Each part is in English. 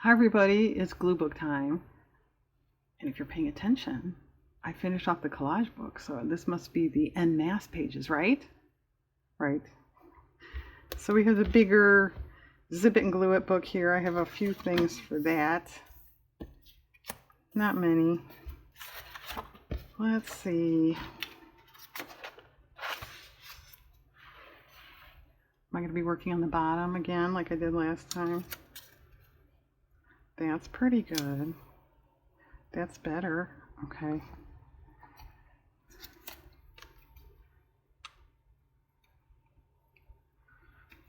Hi everybody, it's glue book time. And if you're paying attention, I finished off the collage book, so this must be the en masse pages, right? Right. So we have the bigger zip it and glue it book here. I have a few things for that. Not many. Let's see. Am I going to be working on the bottom again like I did last time? That's pretty good. That's better. Okay.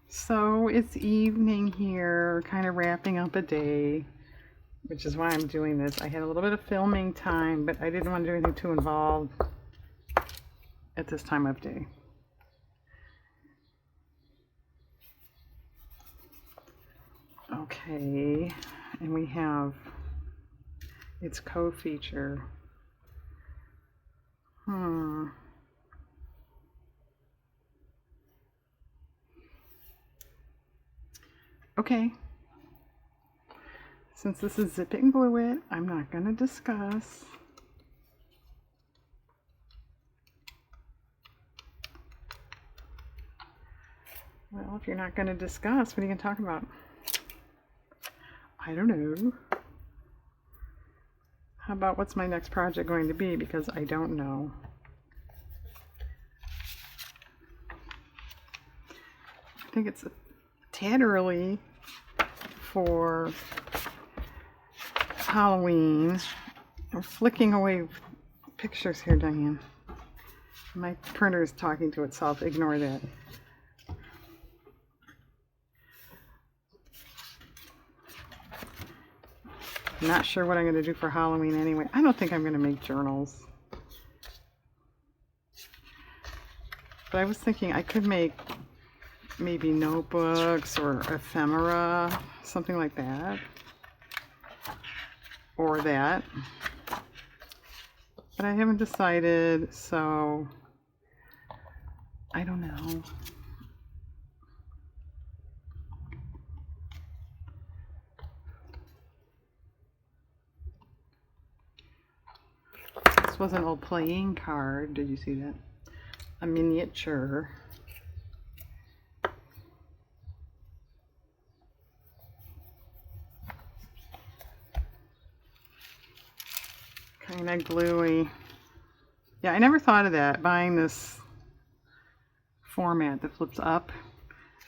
So it's evening here, kind of wrapping up a day, which is why I'm doing this. I had a little bit of filming time, but I didn't want to do anything too involved at this time of day. Okay, and we have its co-feature. Okay. Since this is zip it and glue it, I'm not going to discuss. Well, if you're not going to discuss, what are you going to talk about? I don't know. How about what's my next project going to be? Because I don't know. I think it's a tad early for Halloween. I'm flicking away pictures here, Diane. My printer is talking to itself. Ignore that. I'm not sure what I'm going to do for Halloween anyway. I don't think I'm going to make journals. But I was thinking I could make maybe notebooks or ephemera, something like that. Or that. But I haven't decided, so I don't know. This was an old playing card. Did you see that? A miniature. Kind of gluey. Yeah, I never thought of that, buying this format that flips up.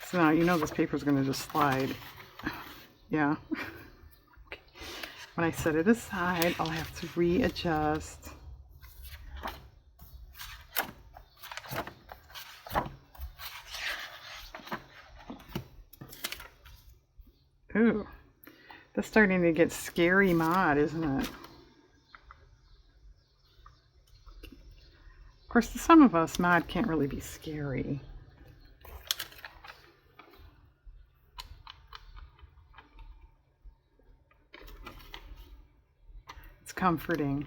So now you know this paper is going to just slide. Yeah. Okay. When I set it aside, I'll have to readjust. Ooh, that's starting to get scary mod, isn't it? Of course, to some of us, mod can't really be scary. It's comforting.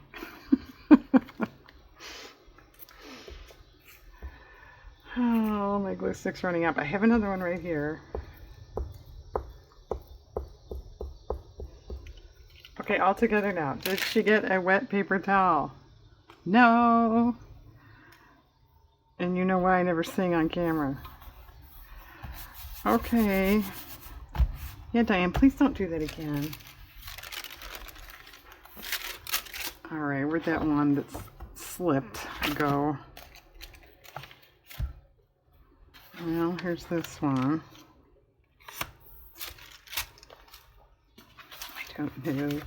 Oh, my glue stick's running up. I have another one right here. Okay, all together now. Did she get a wet paper towel? No. And you know why I never sing on camera. Okay. Yeah, Diane, please don't do that again. Alright, where'd that one that's slipped go? Well, here's this one. I don't know.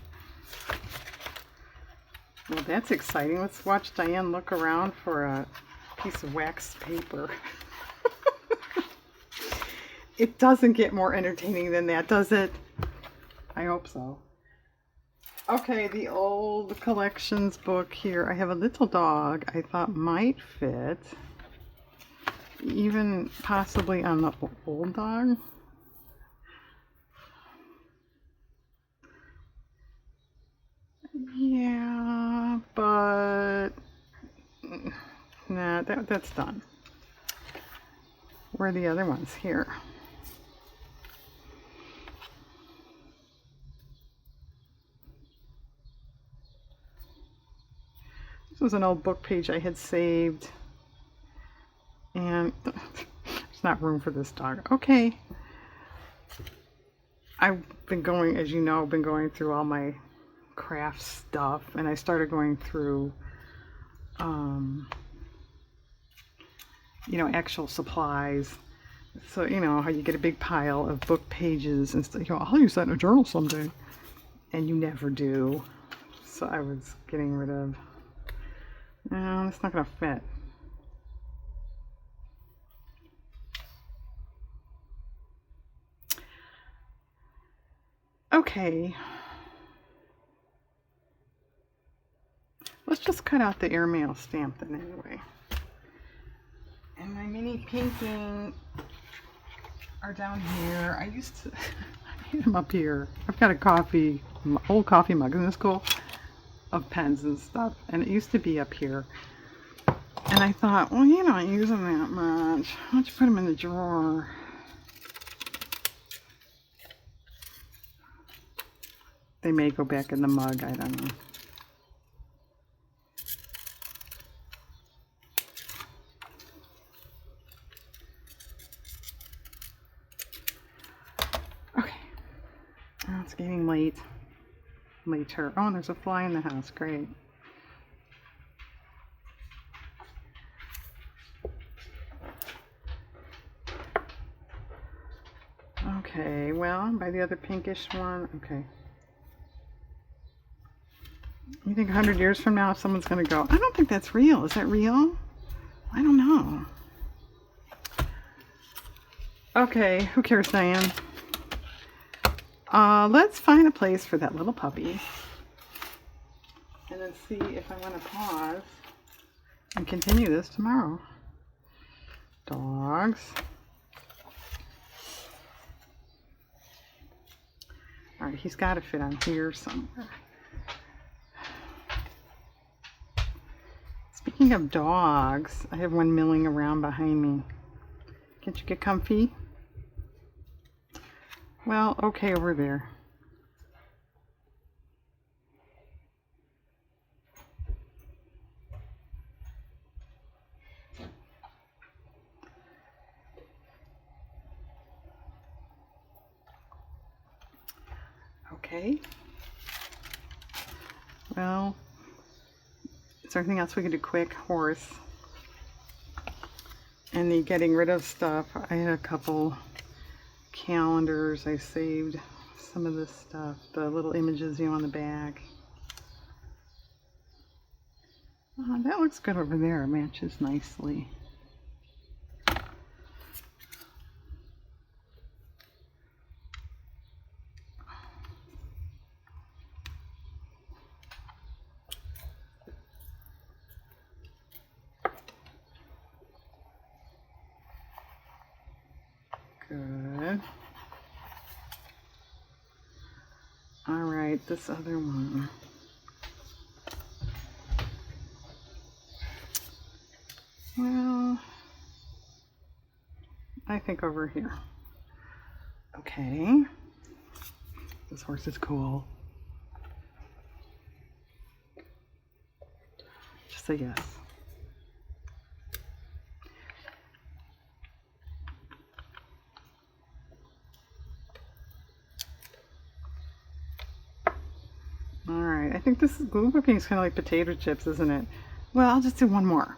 Well, that's exciting. Let's watch Diane look around for a piece of wax paper. It doesn't get more entertaining than that, does it? I hope so. Okay, the old collections book here. I have a little dog I thought might fit. Even possibly on the old dog. Yeah, but nah, that's done. Where are the other ones? Here. was an old book page I had saved. And there's not room for this dog. Okay. I've been going, as you know, been going through all my craft stuff, and I started going through, you know, actual supplies. So, you know, how you get a big pile of book pages and stuff. You know, I'll use that in a journal someday. And you never do. So I was getting rid of, no, it's not going to fit. Okay. Let's just cut out the airmail stamp then anyway. And my mini painting are down here. I used to hit them up here. I've got a old coffee mug, isn't this cool? Of pens and stuff. And it used to be up here. And I thought, well, you're not using that much. Why don't you put them in the drawer? They may go back in the mug, I don't know. Okay. Oh, it's getting late. Later. Oh, and there's a fly in the house. Great. Okay, well, by the other pinkish one. Okay. You think 100 years from now someone's going to go, I don't think that's real. Is that real? I don't know. Okay, who cares, Diane? Let's find a place for that little puppy. And then see if I want to pause and continue this tomorrow. Dogs. Alright, he's got to fit on here somewhere. Speaking of dogs, I have one milling around behind me. Can't you get comfy? Well, okay, over there. Okay. Well, is there anything else we can do quick? Horse. And the getting rid of stuff. I had a couple calendars. I saved some of this stuff. The little images, you know, on the back. Oh, that looks good over there. It matches nicely. Good. All right, this other one. Well, I think over here. Okay. This horse is cool. Just say yes. Alright, I think this glue whipping is kind of like potato chips, isn't it? Well, I'll just do one more.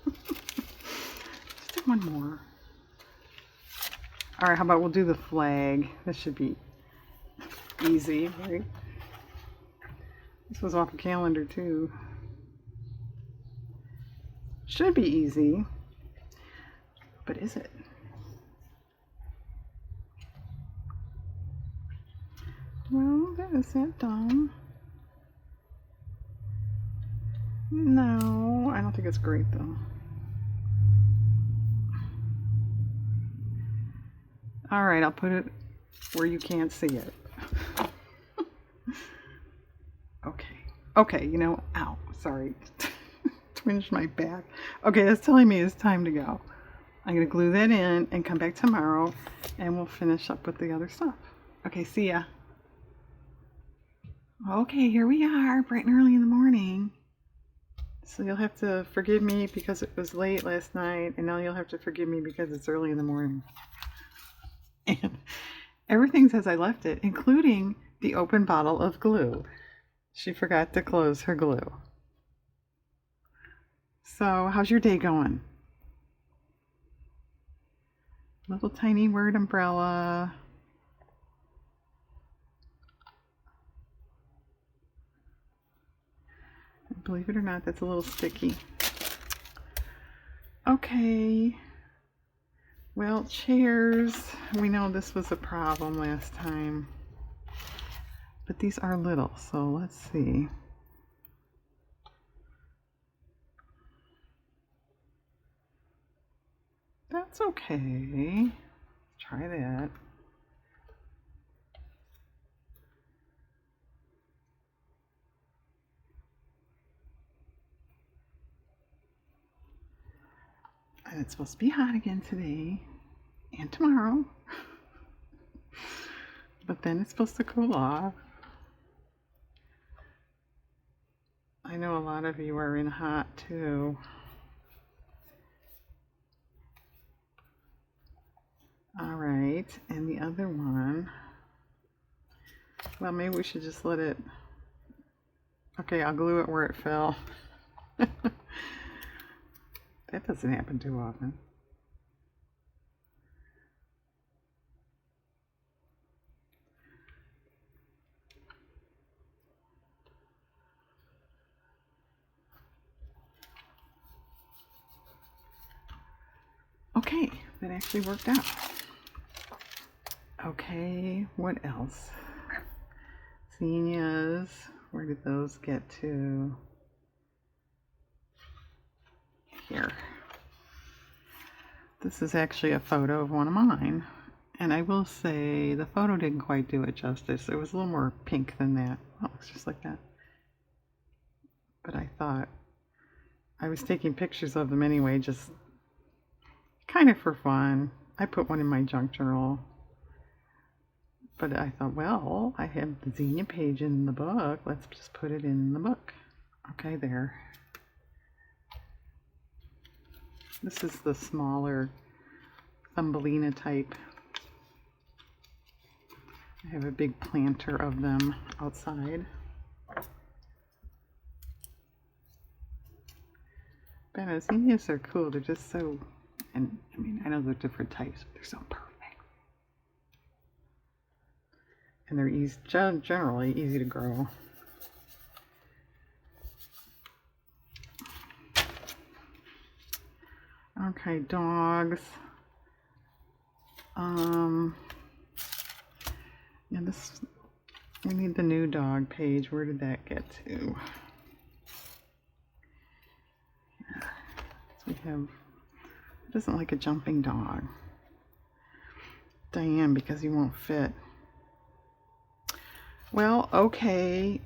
Just do one more. Alright, how about we'll do the flag. This should be easy, right? This was off a calendar too. Should be easy. But is it? Well, is that dumb? No, I don't think it's great though. Alright, I'll put it where you can't see it. Okay, you know, ow, sorry. Twinged my back. Okay, that's telling me it's time to go. I'm going to glue that in and come back tomorrow and we'll finish up with the other stuff. Okay, see ya. Okay, here we are, bright and early in the morning. So you'll have to forgive me because it was late last night, and now you'll have to forgive me because it's early in the morning. And everything's as I left it, including the open bottle of glue. She forgot to close her glue. So how's your day going? Little tiny word umbrella. Believe it or not, that's a little sticky. Okay. Well, chairs. We know this was a problem last time. But these are little, so let's see. That's okay. Try that. And it's supposed to be hot again today and tomorrow. But then it's supposed to cool off. I know a lot of you are in hot too. All right, and the other one, well, maybe we should just let it, okay, I'll glue it where it fell. That doesn't happen too often. Okay, that actually worked out. Okay, what else? Zinnias, where did those get to? Here. This is actually a photo of one of mine. And I will say the photo didn't quite do it justice. It was a little more pink than that. Oh, it looks just like that. But I thought I was taking pictures of them anyway, just kind of for fun. I put one in my junk journal. But I thought, well, I have the Zinnia page in the book. Let's just put it in the book. Okay, there. This is the smaller Thumbelina type. I have a big planter of them outside. But zinnias are cool. They're just so, and I mean, I know they're different types, but they're so perfect. And they're easy, generally easy to grow. Okay, dogs. Yeah, this, we need the new dog page. Where did that get to? Here. So we have, it doesn't like a jumping dog. Diane, because he won't fit. Well, okay.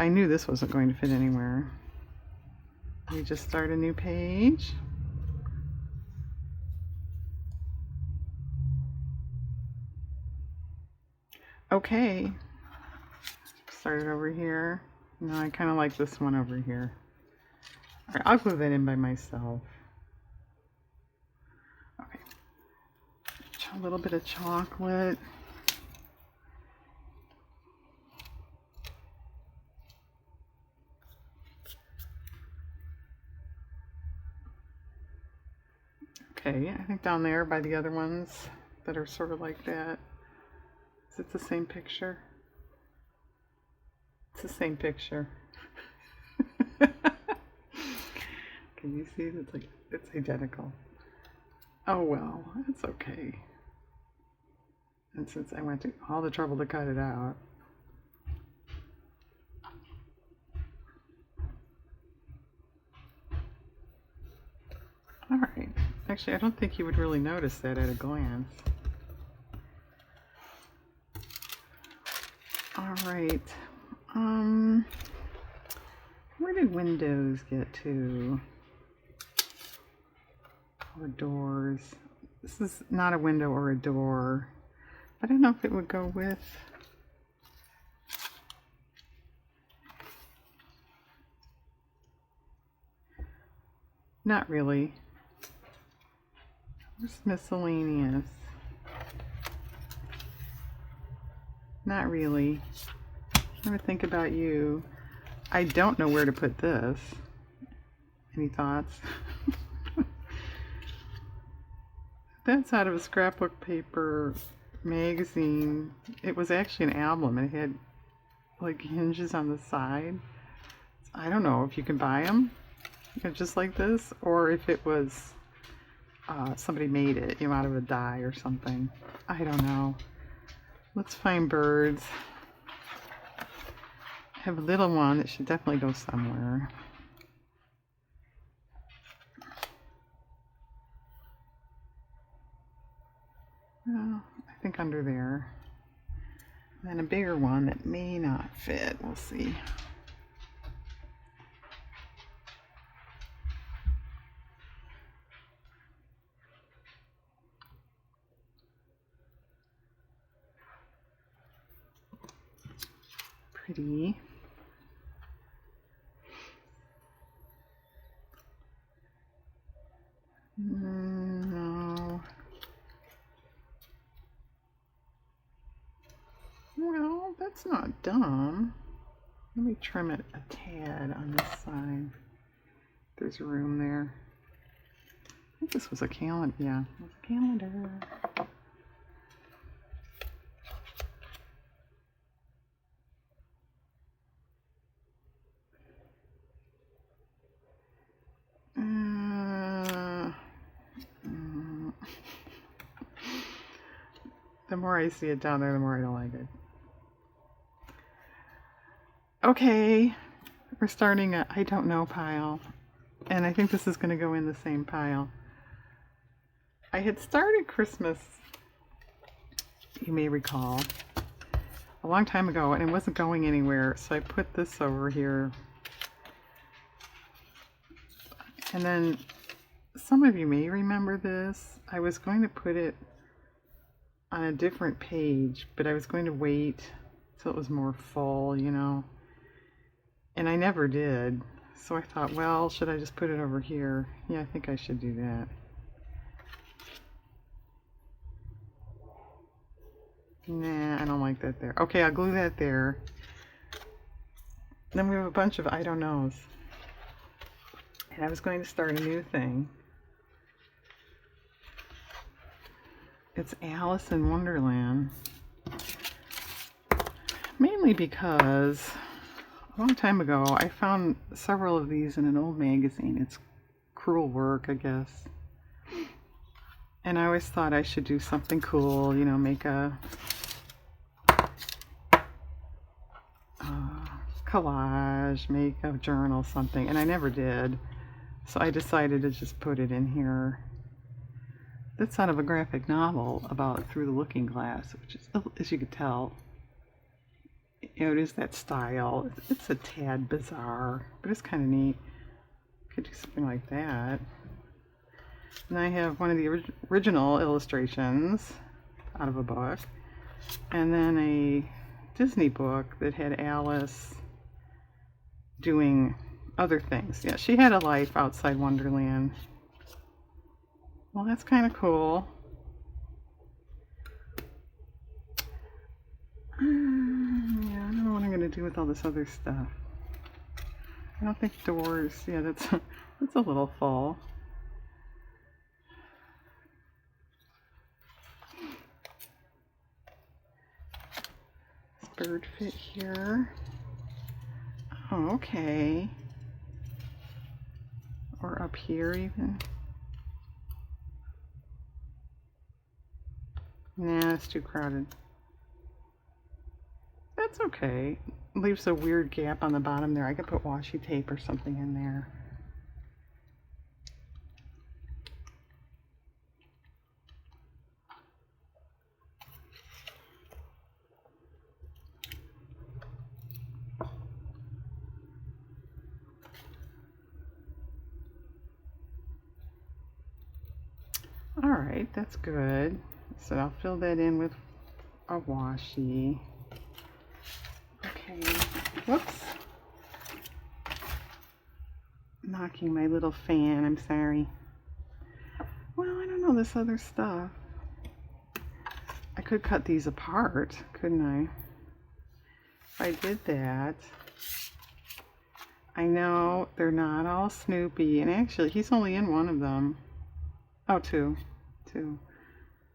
I knew this wasn't going to fit anywhere. We just start a new page. Okay. Start it over here. No, I kind of like this one over here. All right, I'll glue that in by myself. Okay. A little bit of chocolate. Okay, I think down there by the other ones that are sort of like that. Is it the same picture? It's the same picture. Can you see? It's like, it's identical. Oh well, it's okay. And since I went to all the trouble to cut it out. All right. Actually, I don't think you would really notice that at a glance. All right. Where did windows get to? Or doors. This is not a window or a door. I don't know if it would go with. Not really. Where's miscellaneous? Not really. I'm gonna think about you. I don't know where to put this. Any thoughts? That's out of a scrapbook paper magazine. It was actually an album. It had like hinges on the side. I don't know if you can buy them, just like this, or if it was somebody made it, out of a die or something. I don't know. Let's find birds. I have a little one. It should definitely go somewhere. Well, I think under there. And then a bigger one that may not fit. We'll see. Pretty. No. Well, that's not dumb. Let me trim it a tad on this side. There's room there. I think this was a calendar. Yeah, it was a calendar. The more I see it down there, the more I don't like it. Okay, we're starting a I don't know pile. And I think this is going to go in the same pile. I had started Christmas, you may recall, a long time ago, and it wasn't going anywhere. So I put this over here. And then some of you may remember this. I was going to put it on a different page, but I was going to wait till it was more full, and I never did. So I thought, well, should I just put it over here? Yeah, I think I should do that. Nah, I don't like that there. Okay, I'll glue that there. Then we have a bunch of I don't knows. And I was going to start a new thing. It's Alice in Wonderland. Mainly because a long time ago I found several of these in an old magazine. It's Cruel Work, I guess. And I always thought I should do something cool, make a collage, make a journal, something. And I never did. So I decided to just put it in here. That's out of a graphic novel about Through the Looking Glass, which is, as you could tell, it is that style. It's a tad bizarre, but it's kind of neat. Could do something like that. And I have one of the original illustrations out of a book, and then a Disney book that had Alice doing other things. Yeah, she had a life outside Wonderland. Well, that's kind of cool. Yeah, I don't know what I'm going to do with all this other stuff. I don't think doors, yeah, that's a little full. This bird fit here. Oh, okay. Or up here even. Nah, it's too crowded. That's okay. Leaves a weird gap on the bottom there. I could put washi tape or something in there. All right, that's good. So I'll fill that in with a washi. Okay, whoops. knocking my little fan. I'm sorry. Well, I don't know this other stuff. I could cut these apart, couldn't I? If I did that. I know they're not all Snoopy, and actually he's only in one of them. Oh, two.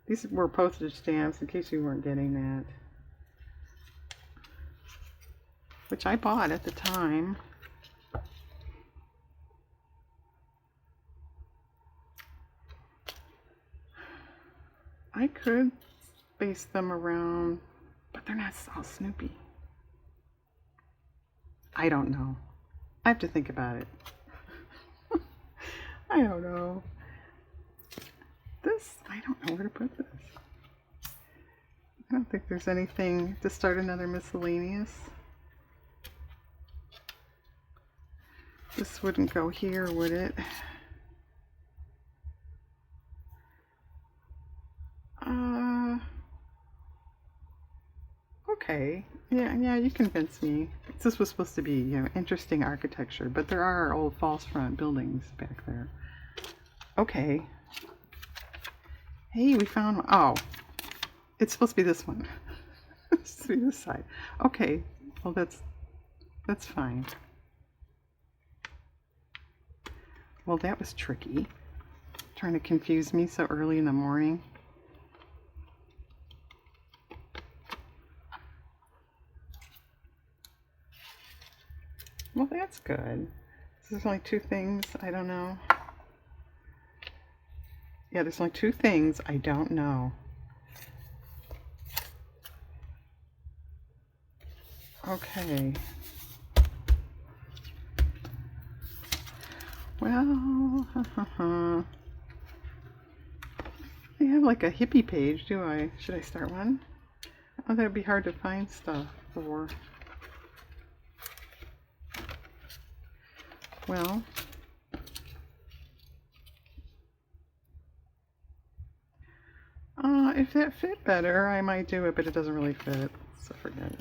These were postage stamps, in case you weren't getting that. Which I bought at the time. I could space them around, but they're not all Snoopy. I don't know. I have to think about it. I don't know. This, I don't know where to put this. I don't think there's anything to start another miscellaneous. This wouldn't go here, would it? Okay. Yeah, you convinced me. This was supposed to be, interesting architecture, but there are old false front buildings back there. Okay. Hey, we found one. Oh, it's supposed to be this one. It's supposed to be this side. Okay. Well, that's fine. Well, that was tricky. Trying to confuse me so early in the morning. Well, that's good. There's only two things I don't know. Yeah, there's only two things I don't know. Okay. Well, I have like a hippie page, do I? Should I start one? Oh, that would be hard to find stuff for. Well, if that fit better, I might do it, but it doesn't really fit, so forget it.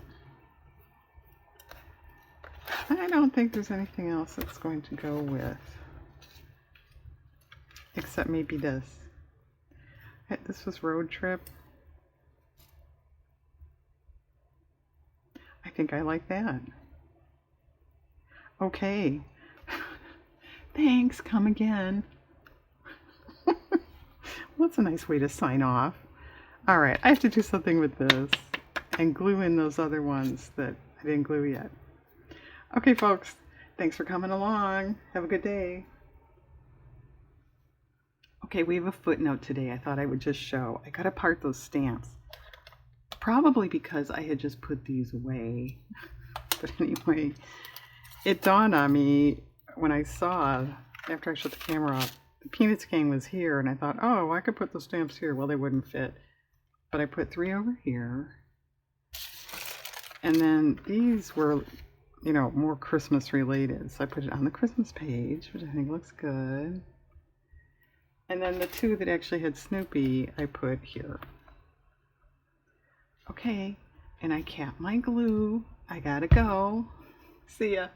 I don't think there's anything else that's going to go with, except maybe this. This was Road Trip. I think I like that. Okay. Thanks, come again. Well, that's a nice way to sign off. Alright, I have to do something with this and glue in those other ones that I didn't glue yet. Okay, folks, thanks for coming along. Have a good day. Okay, we have a footnote today I thought I would just show. I got apart those stamps. Probably because I had just put these away. But anyway, it dawned on me when I saw, after I shut the camera off, the Peanuts gang was here, and I thought, oh, I could put the stamps here. Well, they wouldn't fit. But I put 3 over here. And then these were, more Christmas related. So I put it on the Christmas page, which I think looks good. And then the 2 that actually had Snoopy, I put here. Okay, and I capped my glue. I gotta go. See ya.